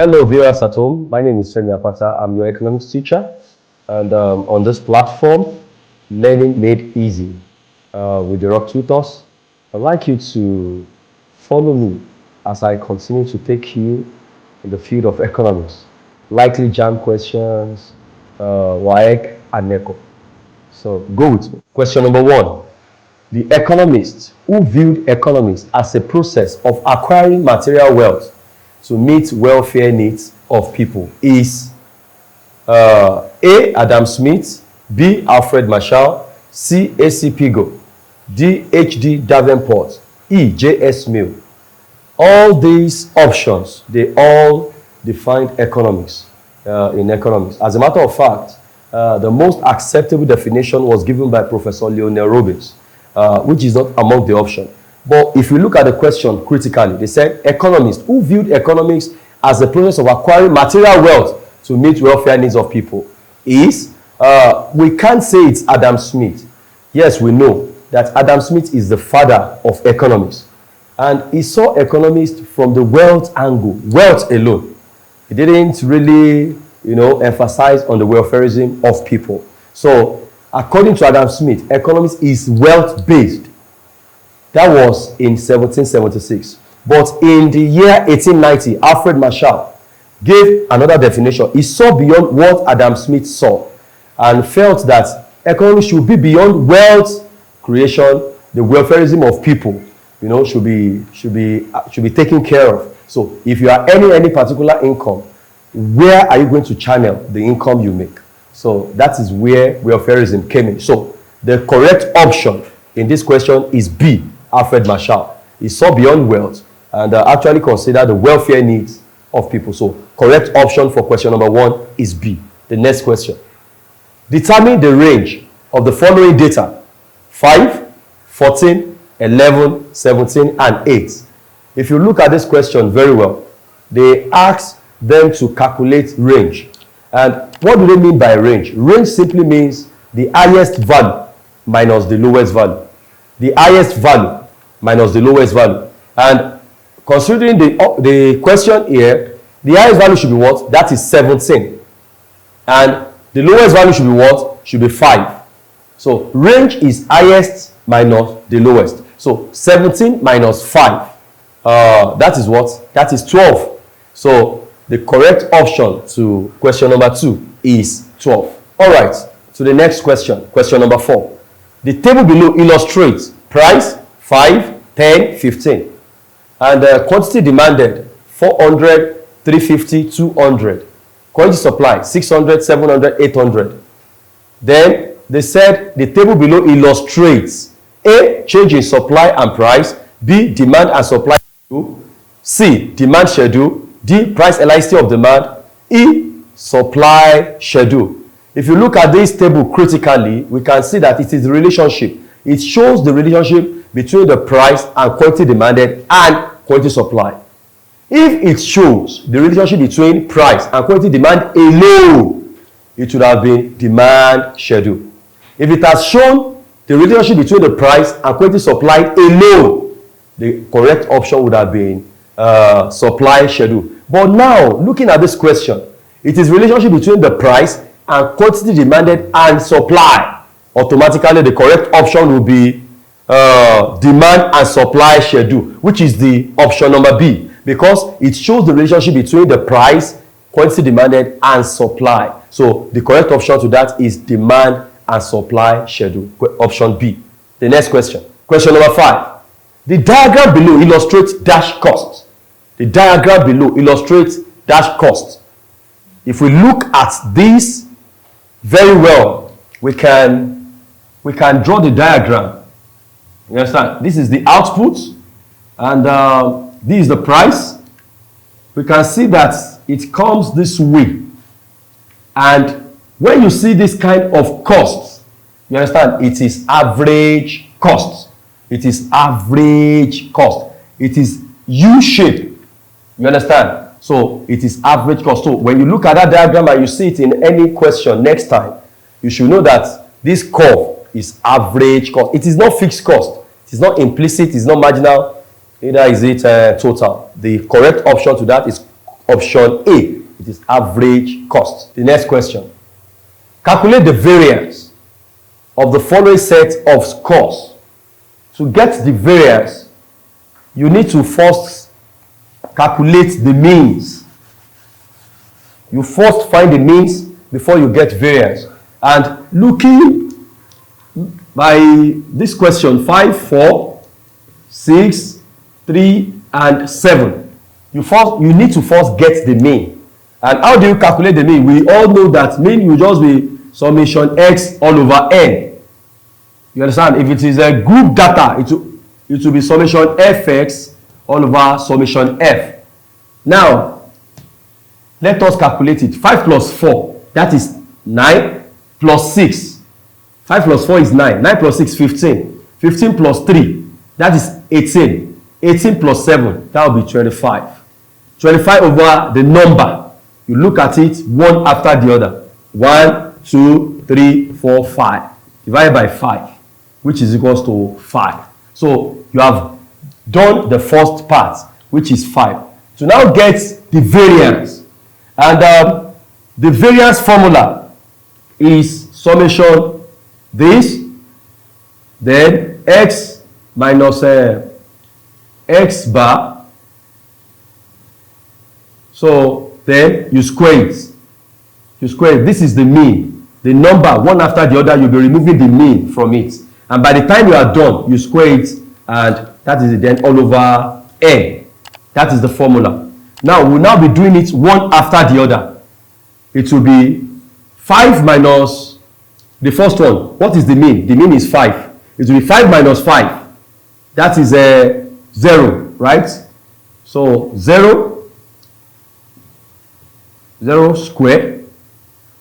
Hello, viewers at home. My name is Femi Apata. I'm your economics teacher. And on this platform, Learning Made Easy with the Rock Tutors, I'd like you to follow me as I continue to take you in the field of economics. Likely jam questions, WAEC and NECO. So go with me. Question number one. The economists who viewed economics as a process of acquiring material wealth to meet welfare needs of people is A. Adam Smith, B. Alfred Marshall, C. A.C. Pigo, D. H.D. Davenport, E. J.S. Mill. All these options, they all defined economics in economics. As a matter of fact, the most acceptable definition was given by Professor Lionel Robbins, which is not among the options. But if you look at the question critically, they said economists who viewed economics as the process of acquiring material wealth to meet welfare needs of people is, we can't say it's Adam Smith. Yes, we know that Adam Smith is the father of economics. And he saw economics from the wealth angle, wealth alone. He didn't really, emphasize on the welfarism of people. So, according to Adam Smith, economics is wealth-based. That was in 1776. But in the year 1890, Alfred Marshall gave another definition. He saw beyond what Adam Smith saw and felt that economics should be beyond wealth creation, the welfarism of people, should be taken care of. So if you are earning any particular income, where are you going to channel the income you make? So that is where welfarism came in. So the correct option in this question is B, Alfred Marshall. He saw beyond wealth and actually considered the welfare needs of people. So correct option for question number 1 is B. The next question. Determine the range of the following data: 5, 14, 11, 17, and 8. If you look at this question very well, they ask them to calculate range. And what do they mean by range? Range simply means the highest value minus the lowest value. The highest value minus the lowest value. And considering the question here, the highest value should be what? That is 17. And the lowest value should be what? Should be 5. So range is highest minus the lowest. So 17 minus 5. That is what? That is 12. So the correct option to question number 2 is 12. All right. To the next question. Question number 4. The table below illustrates price 5, 10, 15. And the quantity demanded 400, 350, 200. Quantity supply 600, 700, 800. Then they said the table below illustrates A, change in supply and price, B, demand and supply schedule, C, demand schedule, D, price elasticity of demand, E, supply schedule. If you look at this table critically, we can see that it is the relationship. It shows the relationship between the price and quantity demanded and quantity supply. If it shows the relationship between price and quantity demand alone, it would have been demand schedule. If it has shown the relationship between the price and quantity supplied alone, the correct option would have been supply schedule. But now, looking at this question, it is relationship between the price and quantity demanded and supply. Automatically, the correct option will be demand and supply schedule, which is the option number B, because it shows the relationship between the price, quantity demanded, and supply. So the correct option to that is demand and supply schedule, option B. The next question. Question number 5. The diagram below illustrates dash cost. The diagram below illustrates dash cost. If we look at this very well, we can draw the diagram. You understand? This is the output, and this is the price. We can see that it comes this way. And when you see this kind of cost, you understand, it is average cost. It is average cost. It is U-shaped. You understand? So it is average cost. So when you look at that diagram and you see it in any question next time, you should know that this curve is average cost. It is not fixed cost. It is not implicit. It is not marginal. Neither is it total. The correct option to that is option A. It is average cost. The next question. Calculate the variance of the following set of scores. To get the variance, you need to first calculate the means. You first find the means before you get variance. And looking by this question, 5, 4, 6, 3, and 7, you need to first get the mean. And how do you calculate the mean? We all know that mean will just be summation x all over n. You understand? If it is a group data, it will be summation fx all over summation f. Now, let us calculate it. 5 plus 4, that is 9, plus 6. 5 plus 4 is 9. 9 plus 6, 15. 15 plus 3, that is 18. 18 plus 7, that will be 25. 25 over the number. You look at it one after the other. 1, 2, 3, 4, 5. Divided by 5, which is equals to 5. So you have done the first part, which is 5. To now get the variance. And the variance formula is summation this, then x minus x bar. So then you square it. You square it. This is the mean. The number one after the other, you'll be removing the mean from it. And by the time you are done, you square it, and that is it then all over n. That is the formula. Now we'll now be doing it one after the other. It will be 5 minus the first one. What is the mean? The mean is 5. It will be 5 minus 5. That is 0, right? So 0 square,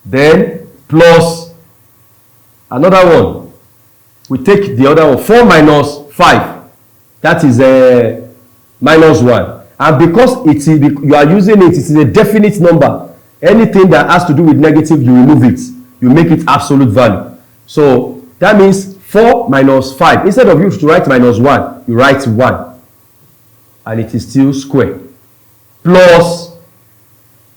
then plus another one. We take the other one, 4 minus 5. That is minus 1. And because you are using it is a definite number. Anything that has to do with negative, you remove it. You make it absolute value. So that means 4 minus 5. Instead of you to write minus 1, you write 1. And it is still square. Plus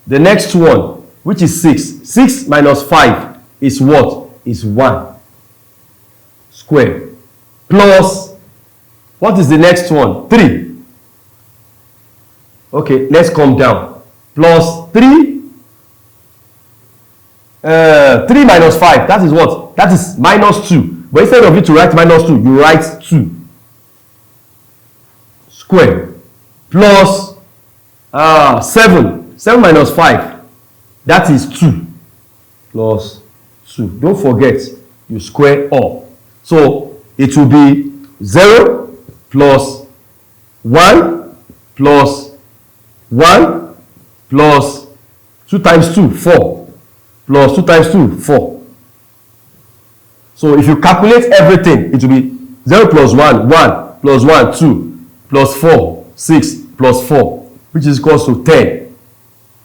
the next one, which is 6. 6 minus 5 is what? Is 1. Square. Plus, what is the next one? 3. Okay, let's come down. Plus 3. 3 minus 5, that is what? That is minus 2. But instead of you to write minus 2, you write 2. Square. Plus 7. 7 minus 5, that is 2. Plus 2. Don't forget, you square up. So it will be 0 plus 1 plus 1 plus 2 times 2, 4. Plus 2 times 2, 4. So if you calculate everything, it will be 0 plus 1, 1 plus 1, 2 plus 4, 6 plus 4, which is equals to 10.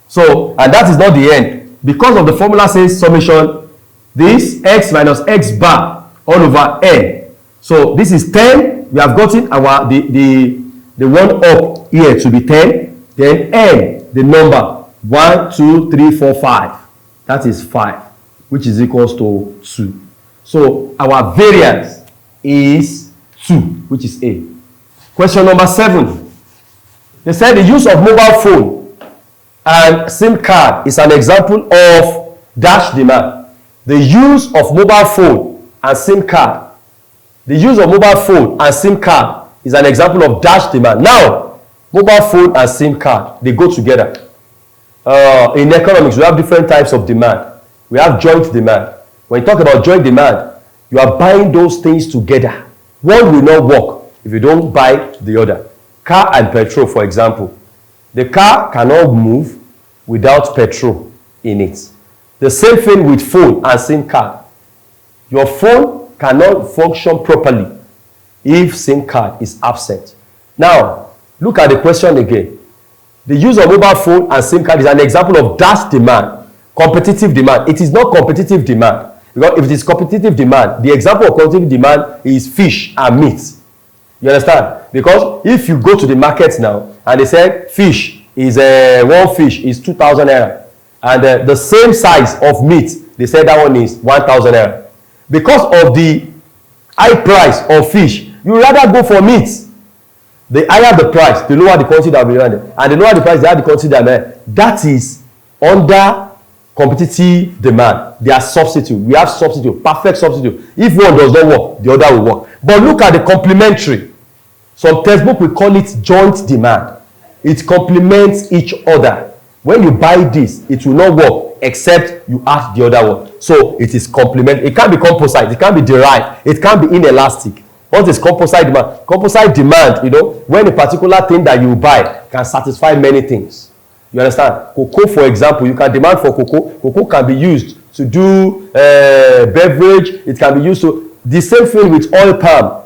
So, and that is not the end. Because of the formula says summation, this x minus x bar all over n. So this is 10. We have gotten our the one up here to be 10. Then n, the number 1, 2, 3, 4, 5. That is 5, which is equals to 2. So our variance is 2, which is A. Question number 7. They said the use of mobile phone and SIM card is an example of dash demand. The use of mobile phone and SIM card. The use of mobile phone and SIM card is an example of dash demand. Now, mobile phone and SIM card, they go together. In economics, we have different types of demand. We have joint demand. When you talk about joint demand, you are buying those things together. One will not work if you don't buy the other. Car and petrol, for example. The car cannot move without petrol in it. The same thing with phone and SIM card. Your phone cannot function properly if SIM card is absent. Now, look at the question again. The use of mobile phone and SIM card is an example of dash demand, competitive demand. It is not competitive demand. Because if it is competitive demand, the example of competitive demand is fish and meat. You understand? Because if you go to the market now and they say fish is one fish is 2,000 naira, and the same size of meat, they said that one is 1,000 naira. Because of the high price of fish, you rather go for meat. The higher the price, the lower the quantity that will be rendered, and the lower the price, the higher the quantity that will be rendered. That is under competitive demand. They are substitute. We have substitute, perfect substitute. If one does not work, the other will work. But look at the complementary. Some textbook we call it joint demand. It complements each other. When you buy this, it will not work except you add the other one. So it is complement. It can be composite. It can be derived. It can be inelastic. What is composite demand? Composite demand, you know, when a particular thing that you buy can satisfy many things. You understand? Cocoa, for example, you can demand for cocoa. Cocoa can be used to do beverage. It can be used to, the same thing with oil palm.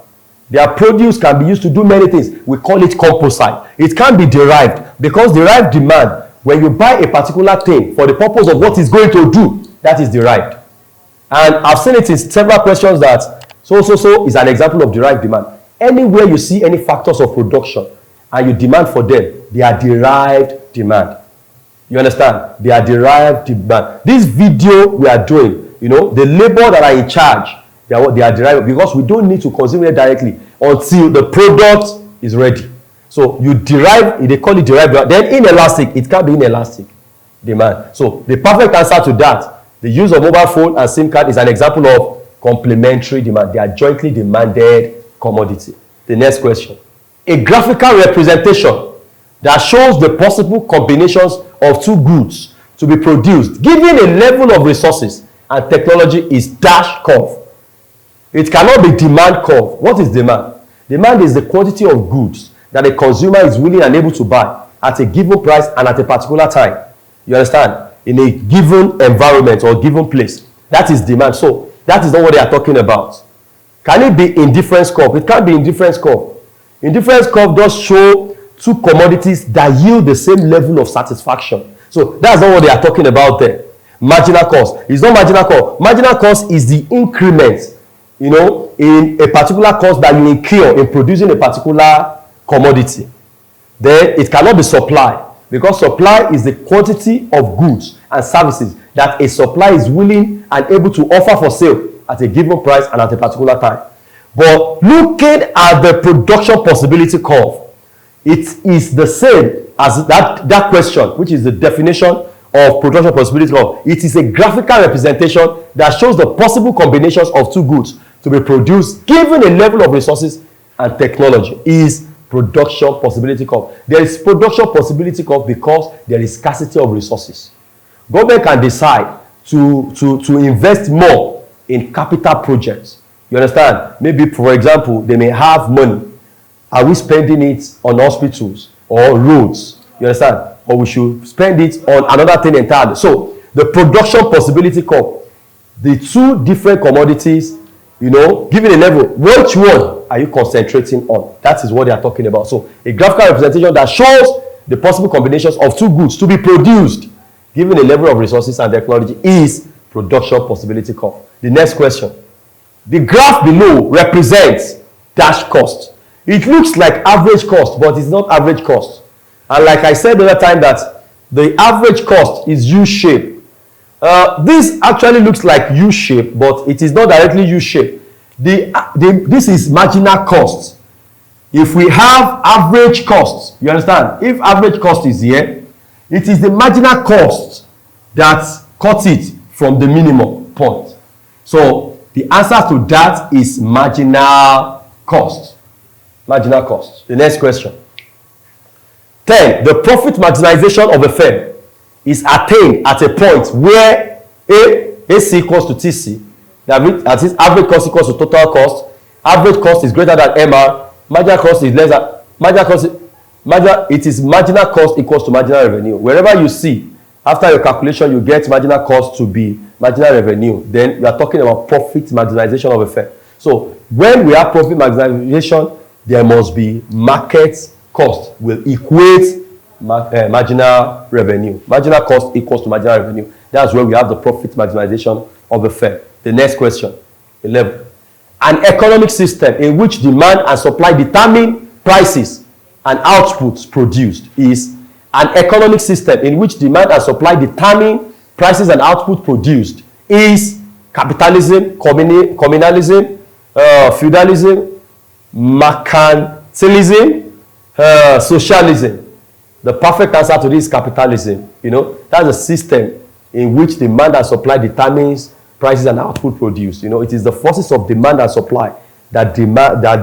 Their produce can be used to do many things. We call it composite. It can be derived, because derived demand, when you buy a particular thing for the purpose of what it's going to do, that is derived. And I've seen it in several questions that so is an example of derived demand. Anywhere you see any factors of production and you demand for them, they are derived demand. You understand? They are derived demand. This video we are doing, you know, the labor that are in charge, they are derived, because we don't need to consume it directly until the product is ready. So you derive, they call it derived demand. Then inelastic, it can be inelastic demand. So the perfect answer to that, the use of mobile phone and SIM card, is an example of complementary demand. They are jointly demanded commodity. The next question. A graphical representation that shows the possible combinations of two goods to be produced given a level of resources and technology is dash curve. It cannot be demand curve. What is demand? Demand is the quantity of goods that a consumer is willing and able to buy at a given price and at a particular time. You understand? In a given environment or given place. That is demand. So that is not what they are talking about. Can it be indifference curve? It can be indifference curve. Indifference curve does show two commodities that yield the same level of satisfaction. So that's not what they are talking about there. Marginal cost. It's not marginal cost. Marginal cost is the increment, you know, in a particular cost that you incur in producing a particular commodity. Then it cannot be supply, because supply is the quantity of goods and services that a supplier is willing and able to offer for sale at a given price and at a particular time. But looking at the production possibility curve, it is the same as that question, which is the definition of production possibility curve. It is a graphical representation that shows the possible combinations of two goods to be produced given a level of resources and technology. Is production possibility curve. There is production possibility curve because there is scarcity of resources. Government can decide to invest more in capital projects. You understand? Maybe, for example, they may have money. Are we spending it on hospitals or roads? You understand? Or we should spend it on another thing entirely. So the production possibility curve, the two different commodities, you know, given a level, which one are you concentrating on? That is what they are talking about. So a graphical representation that shows the possible combinations of two goods to be produced given a level of resources and technology is production possibility curve. The next question. The graph below represents dash cost. It looks like average cost, but it's not average cost. And like I said the other time, that the average cost is U-shaped. This actually looks like U-shape, but it is not directly U-shape. This is marginal cost. If we have average costs, you understand? If average cost is here, it is the marginal cost that cuts it from the minimum point. So the answer to that is marginal cost. Marginal cost. The next question. 10. The profit maximization of a firm is attained at a point where AC equals to TC, that is average cost equals to total cost, average cost is greater than MR, marginal cost is less than, it is marginal cost equals to marginal revenue. Wherever you see, after your calculation, you get marginal cost to be marginal revenue, then you are talking about profit maximization of a firm. So when we have profit maximization, there must be market cost will equate marginal revenue. Marginal cost equals to marginal revenue. That's where we have the profit maximization of a firm. The next question, 11. An economic system in which demand and supply determine prices and outputs produced is An economic system in which demand and supply determine prices and output produced is capitalism, communalism, feudalism, mercantilism, socialism. The perfect answer to this is capitalism. That's a system in which demand and supply determines prices and output produced. It is the forces of demand and supply that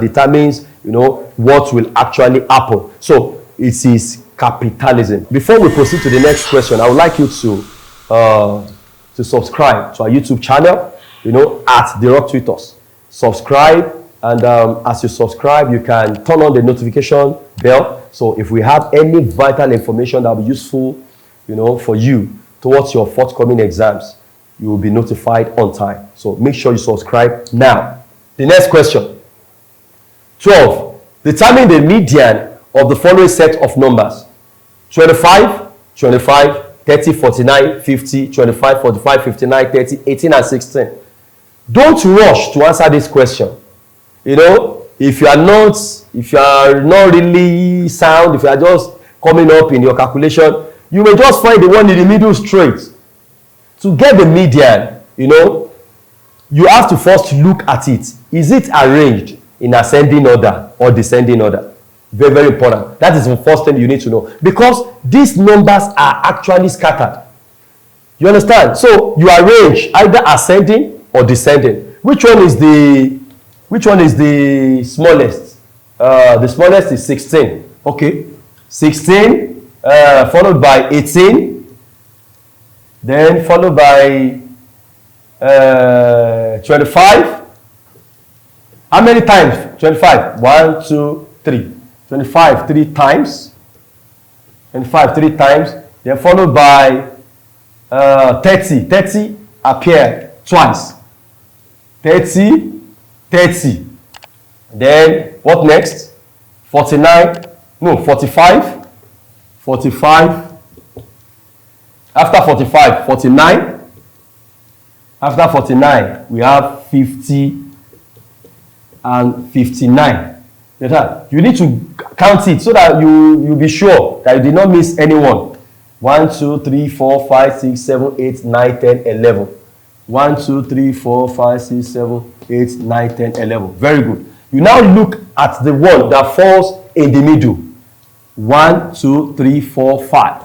determines, what will actually happen. So it is capitalism. Before we proceed to the next question, I would like you to subscribe to our YouTube channel, at The Rock Tutors. Subscribe, and as you subscribe, you can turn on the notification bell. So if we have any vital information that will be useful, for you towards your forthcoming exams, you will be notified on time. So make sure you subscribe now. The next question. 12. Determine the median of the following set of numbers: 25, 25, 30, 49, 50, 25, 45, 59, 30, 18, and 16. Don't rush to answer this question. If you are not really sound, if you are just coming up in your calculation, you may just find the one in the middle straight. To get the median, you have to first look at it. Is it arranged in ascending order or descending order? Very, very important. That is the first thing you need to know, because these numbers are actually scattered. You understand? So you arrange either ascending or descending. Which one is the smallest? The smallest is 16. Okay, 16 followed by 18, then followed by 25. How many times? 25. 1, 2, 3. 25 3 times. 25 3 times. Then followed by 30. 30 appear twice. 30, 30. Then what next? 49. No, 45. 45. After 45, 49. After 49, we have 50 and 59. You need to count it so that you'll be sure that you did not miss anyone. 1, 2, 3, 4, 5, 6, 7, 8, 9, 10, 11. 1, 2, 3, 4, 5, 6, 7, 8, 9, 10, 11. Very good. You now look at the one that falls in the middle. 1, 2, 3, 4, 5.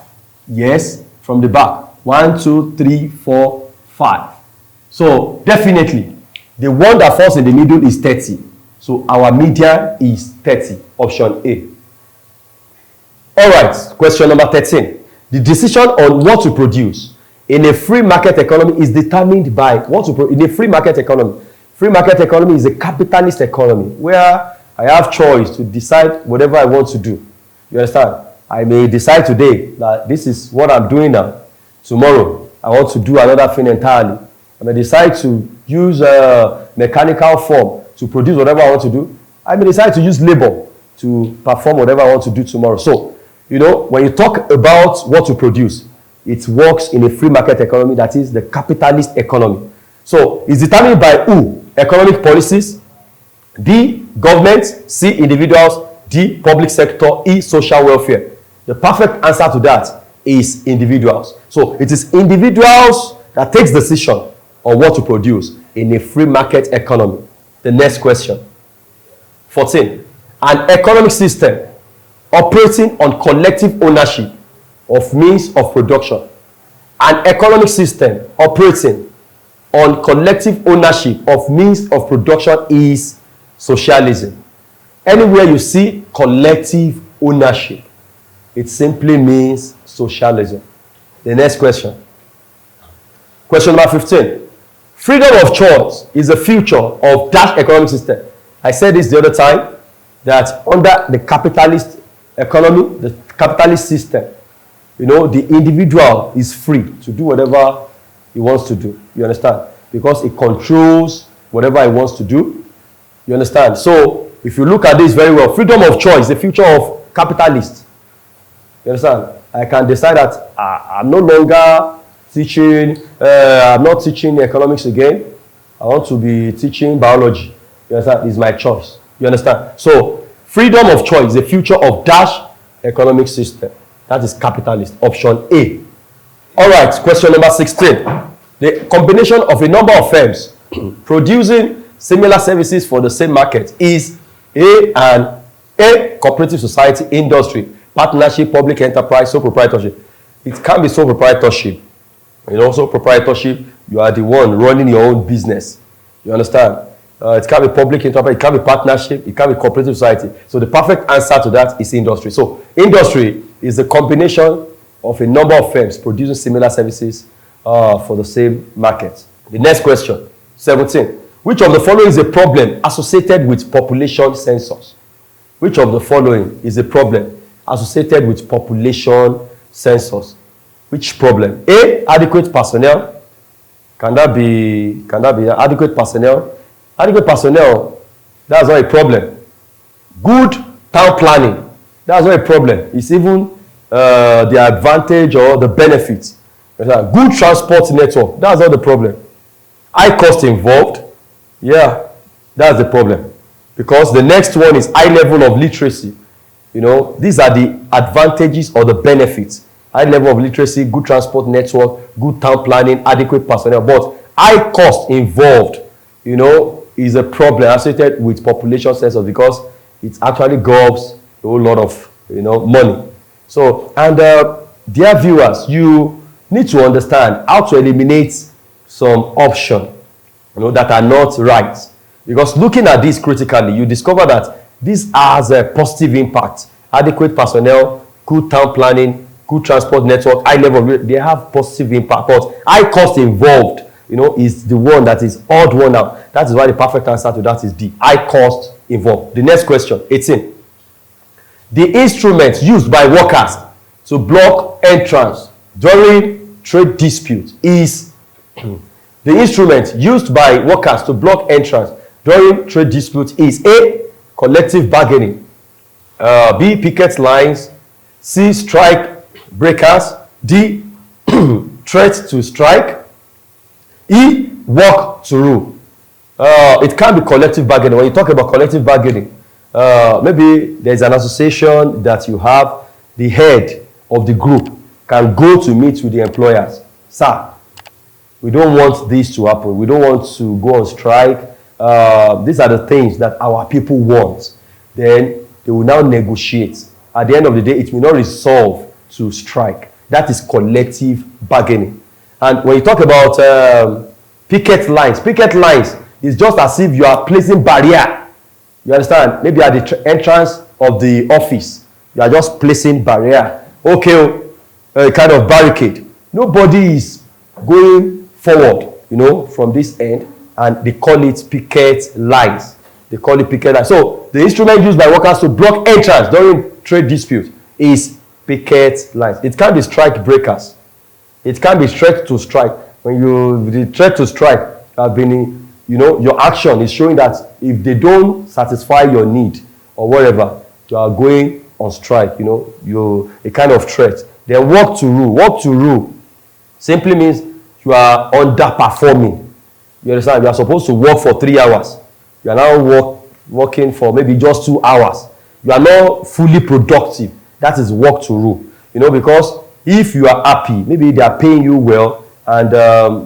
Yes, from the back. 1, 2, 3, 4, 5. So definitely, the one that falls in the middle is 30. So our median is 30, option A. All right, question number 13. The decision on what to produce in a free market economy is determined by what to produce. In a free market economy, free market economy is a capitalist economy where I have choice to decide whatever I want to do. You understand? I may decide today that this is what I'm doing now. Tomorrow, I want to do another thing entirely. I may decide to use a mechanical form to produce whatever I want to do. I may decide to use labor to perform whatever I want to do tomorrow. So, when you talk about what to produce, it works in a free market economy, that is the capitalist economy. So, it's determined by who? Economic policies. B, government. C, individuals. D, public sector. E, social welfare. The perfect answer to that is individuals. So, it is individuals that takes decision on what to produce in a free market economy. The next question. 14. An economic system operating on collective ownership of means of production. An economic system operating on collective ownership of means of production is socialism. Anywhere you see collective ownership, it simply means socialism. The next question. Question number 15. Freedom of choice is the future of that economic system. I said this the other time, that under the capitalist economy, the capitalist system, the individual is free to do whatever he wants to do. You understand? Because it controls whatever he wants to do. You understand? So, if you look at this very well, freedom of choice, the future of capitalists. You understand? I can decide that I'm no longer teaching, I'm not teaching economics again. I want to be teaching biology. You understand? It's my choice. You understand? So, freedom of choice, the future of that economic system. That is capitalist. Option A. All right, question number 16. The combination of a number of firms producing similar services for the same market is A, cooperative society, industry, partnership, public enterprise, sole proprietorship. It can be sole proprietorship. You know, sole proprietorship, you are the one running your own business. You understand? It can be public enterprise, it can be partnership, it can be cooperative society. So the perfect answer to that is industry. So industry is the combination of a number of firms producing similar services for the same market. The next question, 17. Which of the following is a problem associated with population census? Which of the following is a problem associated with population census? Which problem? A, adequate personnel. Can that be adequate personnel? Adequate personnel, that's not a problem. Good town planning, that's not a problem. It's even the advantage or the benefits. Good transport network, that's not the problem. High cost involved, yeah, that's the problem. Because the next one is high level of literacy. You know, these are the advantages or the benefits. High level of literacy, good transport network, good town planning, adequate personnel. But high cost involved, you know, is a problem associated with population census because it actually gobs a whole lot of, you know, money. So, and dear viewers, you need to understand how to eliminate some options, you know, that are not right. Because looking at this critically, you discover that this has a positive impact. Adequate personnel, good town planning, good transport network, high level, they have positive impact. But high cost involved, you know, is the one that is odd one out. That is why the perfect answer to that is D. High cost involved. The next question, 18. The instruments used by workers to block entrance during trade dispute is the instrument used by workers to block entrance during trade dispute is A, collective bargaining, B, picket lines, C, strike breakers, D, threat to strike, E, work to rule. It can be collective bargaining. When you talk about collective bargaining, maybe there's an association that you have, the head of the group can go to meet with the employers. Sir, we don't want this to happen. We don't want to go on strike. These are the things that our people want. Then they will now negotiate. At the end of the day, it will not resolve to strike. That is collective bargaining. And when you talk about picket lines is just as if you are placing barrier. You understand? Maybe at the entrance of the office, you are just placing barrier. Okay, a kind of barricade. Nobody is going forward, you know, from this end, and they call it picket lines. They call it picket lines. So the instrument used by workers to block entrance during trade dispute is picket lines. It can be strike breakers. It can be threat to strike. When the threat to strike have been, you know, your action is showing that if they don't satisfy your need or whatever, you are going on strike. You know, you're a kind of threat. Then work to rule. Work to rule simply means you are underperforming. You understand? You are supposed to work for 3 hours. You are now working for maybe just 2 hours. You are not fully productive. That is work to rule. You know, because if you are happy, maybe they are paying you well, and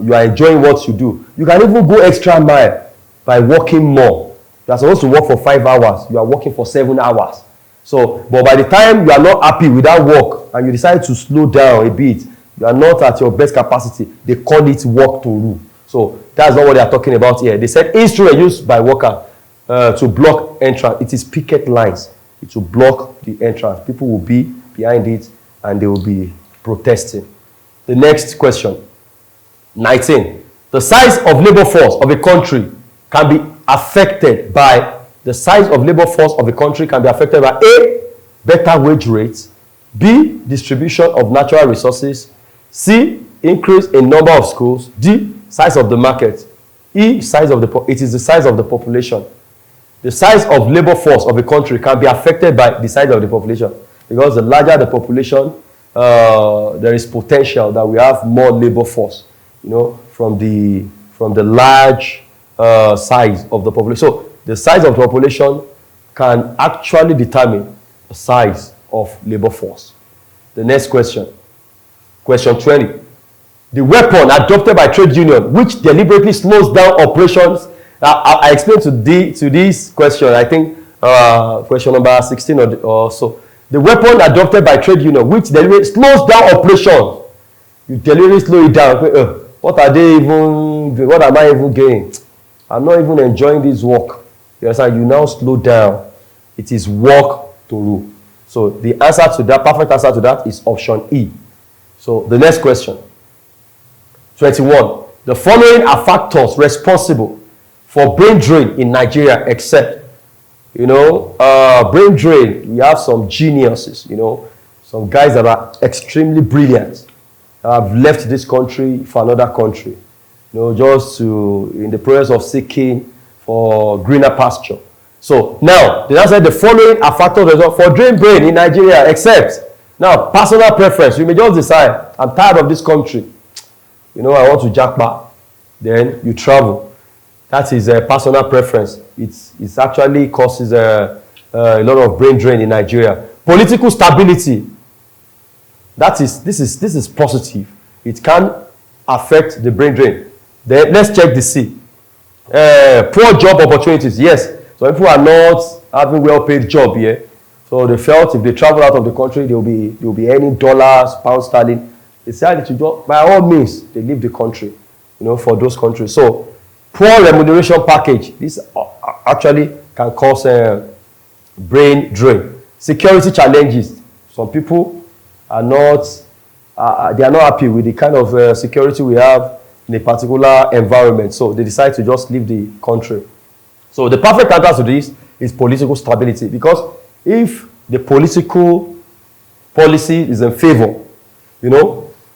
you are enjoying what you do, you can even go extra mile by working more. You are supposed to work for 5 hours. You are working for 7 hours. So, but by the time you are not happy with that work and you decide to slow down a bit, you are not at your best capacity. They call it work to rule. So that's not what they are talking about here. They said instrument used by worker to block entrance. It is picket lines. It will block the entrance. People will be behind it and they will be protesting. The next question, 19. The size of labor force of a country can be affected by the size of labor force of a country can be affected by A, better wage rates, B, distribution of natural resources, C, increase in number of schools, D, size of the market, E, size of it is the size of the population. The size of labor force of a country can be affected by the size of the population, because the larger the population, there is potential that we have more labor force, you know, from the large size of the population. So the size of the population can actually determine the size of labor force. The next question. Question 20. The weapon adopted by trade union which deliberately slows down operations. I explained to this question, I think question number 16 or so. The weapon adopted by trade union which deliberately slows down operations. You deliberately slow it down. What are they even doing? What am I even getting? I'm not even enjoying this work. You understand? You now slow down. It is work to rule. So the answer to that, perfect answer to that is option E. So the next question. 21. The following are factors responsible for brain drain in Nigeria except, brain drain, we have some geniuses, some guys that are extremely brilliant, have left this country for another country, just to, in the process of seeking for greener pasture. So now, the answer, the following are factors for drain brain in Nigeria except, now, personal preference. You may just decide, I'm tired of this country. I want to jackpot. Then you travel. That is a personal preference. It actually causes a lot of brain drain in Nigeria. Political stability. This is positive. It can affect the brain drain. Then let's check the C. Poor job opportunities. Yes. So people are not having well-paid job here. So they felt if they travel out of the country, they'll be earning dollars, pounds sterling. They decided to do, by all means, they leave the country, for those countries. So poor remuneration package. This actually can cause brain drain. Security challenges. Some people are not happy with the kind of security we have in a particular environment. So they decide to just leave the country. So the perfect answer to this is political stability, because if the political policy is in favor,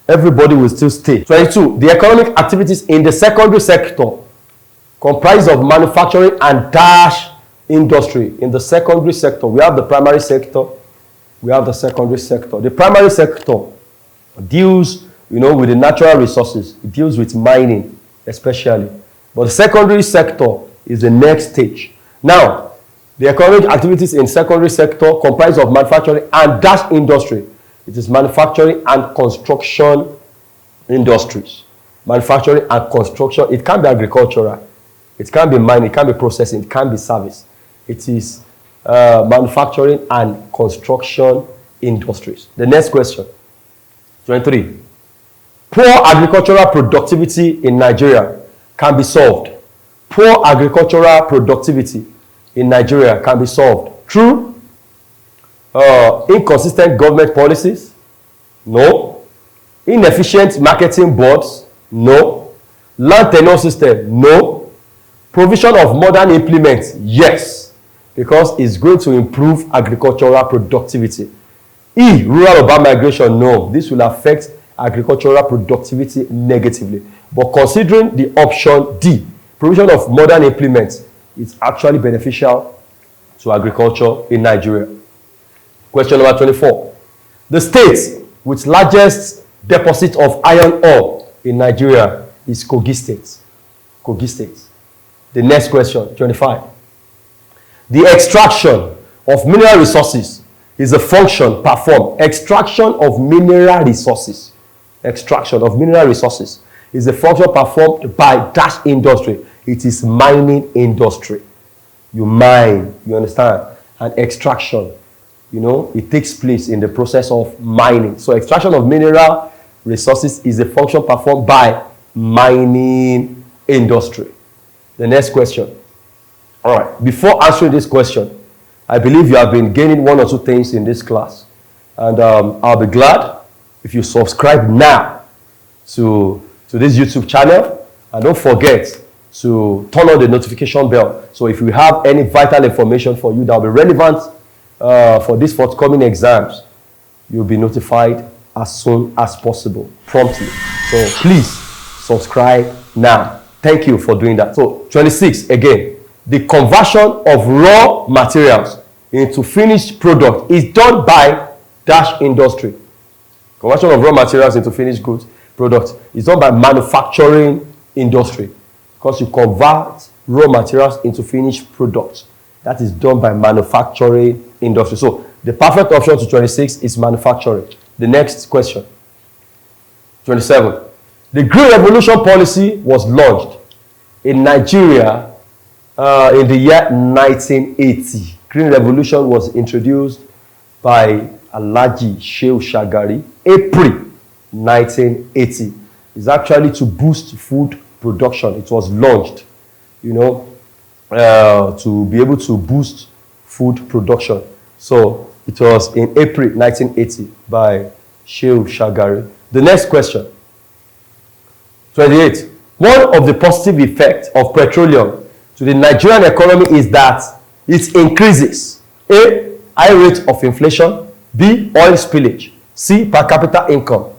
everybody will still stay. 22. The economic activities in the secondary sector comprise of manufacturing and dash industry. In the secondary sector, we have the primary sector, we have the secondary sector. The primary sector deals, with the natural resources. It deals with mining, especially. But the secondary sector is the next stage. Now, the economic activities in secondary sector comprise of manufacturing and dash industry. It is manufacturing and construction industries. Manufacturing and construction. It can be agricultural. It can be mining. It can be processing. It can be service. It is manufacturing and construction industries. The next question. 23. Poor agricultural productivity in Nigeria can be solved. Poor agricultural productivity in Nigeria can be solved through inconsistent government policies? No. Inefficient marketing boards? No. Land tenure system? No. Provision of modern implements? Yes, because it's going to improve agricultural productivity. E. Rural urban migration? No. This will affect agricultural productivity negatively. But considering the option D, provision of modern implements, it's actually beneficial to agriculture in Nigeria. Question number 24. The state with largest deposit of iron ore in Nigeria is Kogi State. Kogi State. The next question, 25. The extraction of mineral resources is a function performed. Extraction of mineral resources. Extraction of mineral resources is a function performed by dash industry. It is mining industry. You mine, you understand? And extraction, it takes place in the process of mining. So extraction of mineral resources is a function performed by mining industry. The next question. All right, before answering this question, I believe you have been gaining one or two things in this class. And I'll be glad if you subscribe now to this YouTube channel. And don't forget to turn on the notification bell. So if we have any vital information for you that will be relevant for these forthcoming exams, you'll be notified as soon as possible, promptly. So please subscribe now. Thank you for doing that. So 26, again, the conversion of raw materials into finished product is done by dash industry. Conversion of raw materials into finished goods product is done by manufacturing industry. Because you convert raw materials into finished products. That is done by manufacturing industry. So the perfect option to 26 is manufacturing. The next question. 27. The Green Revolution policy was launched in Nigeria in the year 1980. Green Revolution was introduced by Alhaji Shehu Shagari, April 1980. It's actually to boost food production. It was launched, to be able to boost food production. So it was in April 1980 by Shehu Shagari. The next question. 28. One of the positive effects of petroleum to the Nigerian economy is that it increases A. High rate of inflation, B. Oil spillage, C. Per capita income,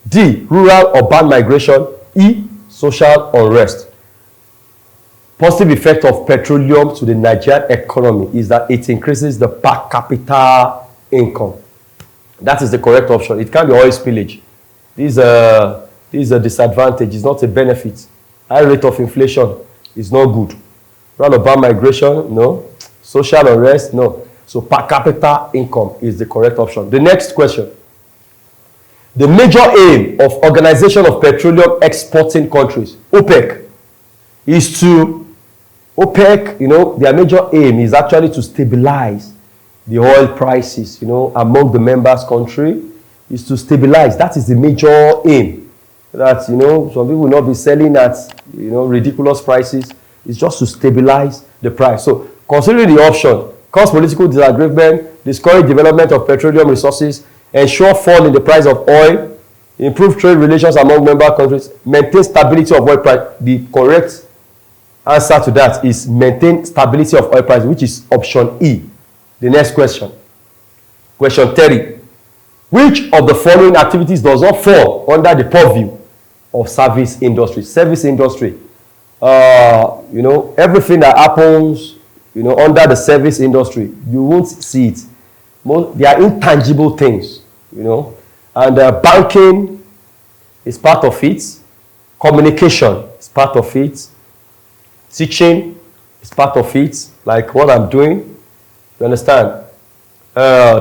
D. Rural-urban migration, E. Social unrest. Positive effect of petroleum to the Nigerian economy is that it increases the per capita income. That is the correct option. It can be oil spillage. This is a disadvantage. It's not a benefit. High rate of inflation is not good. Rural-urban migration, no. Social unrest, no. So per capita income is the correct option. The next question. The major aim of Organization of Petroleum Exporting Countries, OPEC, is to, their major aim is actually to stabilize the oil prices, among the members country, is to stabilize. That is the major aim. That, some people will not be selling at, ridiculous prices. It's just to stabilize the price. So, considering the option, cause political disagreement, discourage development of petroleum resources, ensure fall in the price of oil, improve trade relations among member countries, maintain stability of oil price. The correct answer to that is maintain stability of oil price, which is option E. The next question. Question 30. Which of the following activities does not fall under the purview of service industry? Service industry. Everything that happens, under the service industry, you won't see it. They are intangible things, and banking is part of it. Communication is part of it. Teaching is part of it, like what I'm doing. You understand?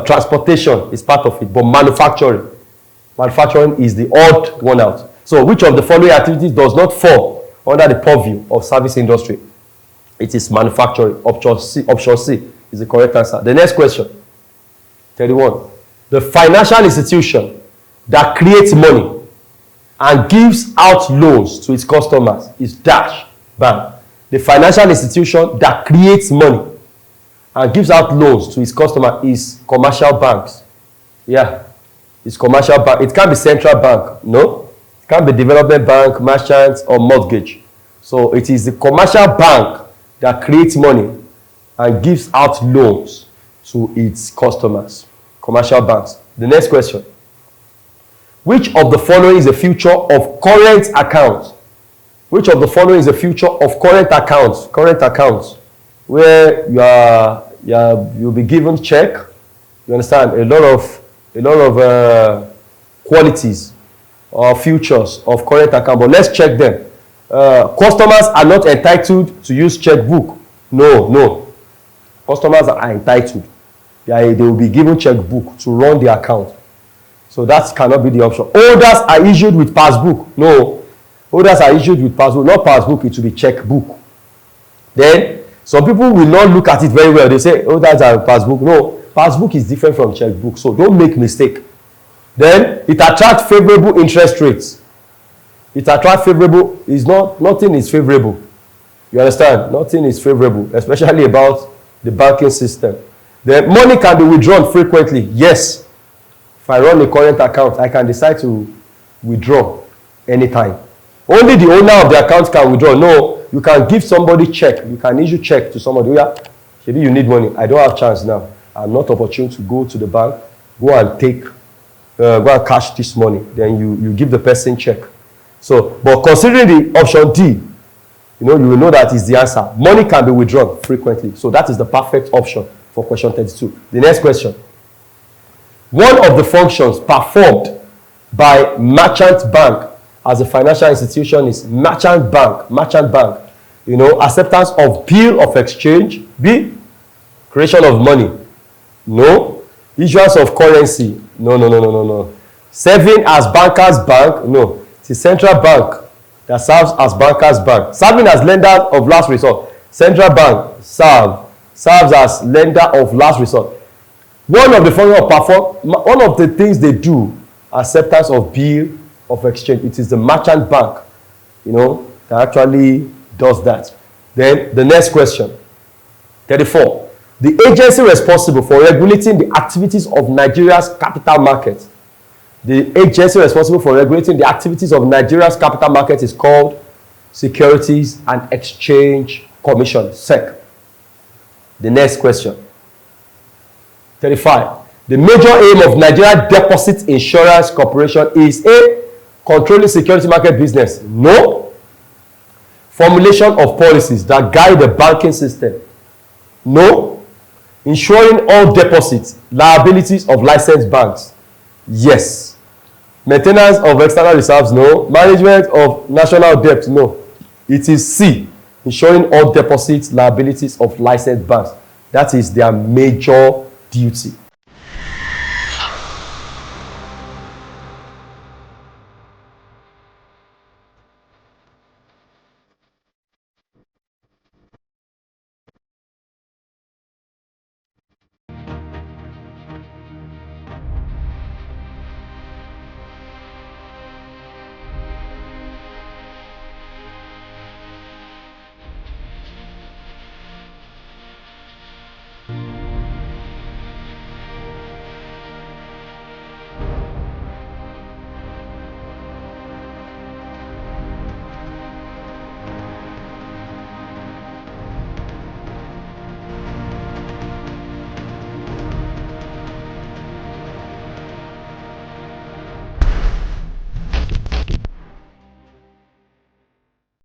Transportation is part of it, but manufacturing is the odd one out. So which of the following activities does not fall under the purview of service industry? It is manufacturing. Option C is the correct answer. The next question. 31. The financial institution that creates money and gives out loans to its customers is dash bank. The financial institution that creates money and gives out loans to its customer is commercial banks. Yeah, it's commercial bank. It can't be central bank. No, it can't be development bank, merchant, or mortgage. So it is the commercial bank that creates money and gives out loans to its customers. Commercial banks. The next question. Which of the following is the future of current accounts? Which of the following is the future of current accounts? Current accounts, where you'll be given check. You understand? A lot of qualities or features of current account. But let's check them. Customers are not entitled to use checkbook. No. Customers are entitled. They will be given checkbook to run the account. So that cannot be the option. Holders are issued with passbook. No. Holders are issued with passbook. Not passbook, it will be checkbook. Then, some people will not look at it very well. They say, holders are passbook. No. Passbook is different from checkbook. So don't make mistake. Then, it attracts favorable interest rates. It attracts favorable. Nothing is favorable. You understand? Nothing is favorable, especially about the banking system. The money can be withdrawn frequently. Yes. If I run a current account, I can decide to withdraw anytime. Only the owner of the account can withdraw. No, you can give somebody check. You can issue check to somebody. Yeah, maybe you need money. I don't have chance now. I'm not opportune to go to the bank. Go and cash this money. Then you give the person check. So, but considering the option D, you will know that is the answer. Money can be withdrawn frequently. So that is the perfect option for question 32. The next question. One of the functions performed by merchant bank as a financial institution is merchant bank. Acceptance of bill of exchange. B. Creation of money. No. Issuance of currency. No. Serving as bankers bank. No. It's the central bank that serves as bankers bank. Serving as lender of last resort. Central bank serves as lender of last resort. One of the things they do, acceptance of bill of exchange. It is the merchant bank, that actually does that. Then the next question, 34. The agency responsible for regulating the activities of Nigeria's capital market. The agency responsible for regulating the activities of Nigeria's capital market is called Securities and Exchange Commission, SEC. The next question, 35. The major aim of Nigeria Deposit Insurance Corporation is A. Controlling security market business. No. Formulation of policies that guide the banking system. No. Ensuring all deposits, liabilities of licensed banks. Yes. Maintenance of external reserves. No. Management of national debt. No. It is C. Ensuring all deposits, liabilities of licensed banks. That is their major duty.